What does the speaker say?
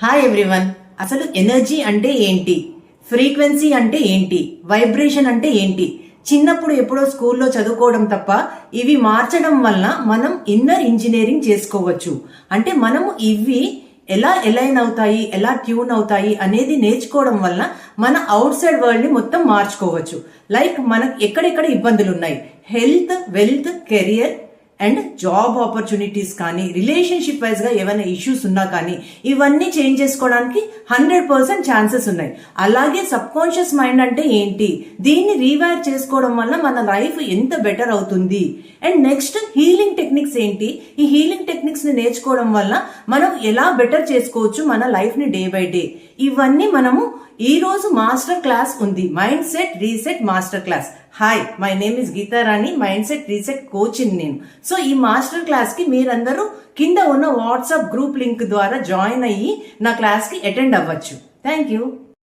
Hi everyone. అసలు energy అంటే ఏంటి, ఫ్రీక్వెన్సీ అంటే ఏంటి, వైబ్రేషన్ అంటే ఏంటి? చిన్నప్పుడు ఎప్పుడో స్కూల్లో చదువుకోవడం తప్ప ఇవి మార్చడం వల్ల మనం ఇన్నర్ ఇంజనీరింగ్ చేసుకోవచ్చు. అంటే మనము ఇవి ఎలా ఎలైన్ అవుతాయి, ఎలా ట్యూన్ అవుతాయి అనేది నేర్చుకోవడం వల్ల మన అవుట్ సైడ్ వరల్డ్ ని మొత్తం మార్చుకోవచ్చు. లైక్ మనకు ఎక్కడెక్కడ ఇబ్బందులు ఉన్నాయి, health, wealth, career and job opportunities కానీ, రిలేషన్షిప్ వైజ్ గా ఏమైనా ఇష్యూస్ ఉన్నా కానీ ఇవన్నీ చేంజ్ చేసుకోవడానికి 100% ఛాన్సెస్ ఉన్నాయి. అలాగే సబ్ కాన్షియస్ మైండ్ అంటే ఏంటి, దీన్ని రీవైర్ చేసుకోవడం వల్ల మన లైఫ్ ఎంత బెటర్ అవుతుంది. అండ్ నెక్స్ట్ హీలింగ్ టెక్నిక్స్ ఏంటి, ఈ హీలింగ్ టెక్నిక్స్ ని నేర్చుకోవడం వల్ల మనం ఎలా బెటర్ చేసుకోవచ్చు మన లైఫ్ ని డే బై డే. ఇవన్నీ మనము ఈ రోజు మాస్టర్ క్లాస్ ఉంది, mind set reset master class. Hi, my name is Geetha Rani, mind set reset coaching నేను. సో ఈ మాస్టర్ క్లాస్ కి మీరందరూ కింద ఉన్న వాట్సాప్ గ్రూప్ లింక్ ద్వారా జాయిన్ అయ్యి నా క్లాస్ కి అటెండ్ అవ్వచ్చు. Thank you.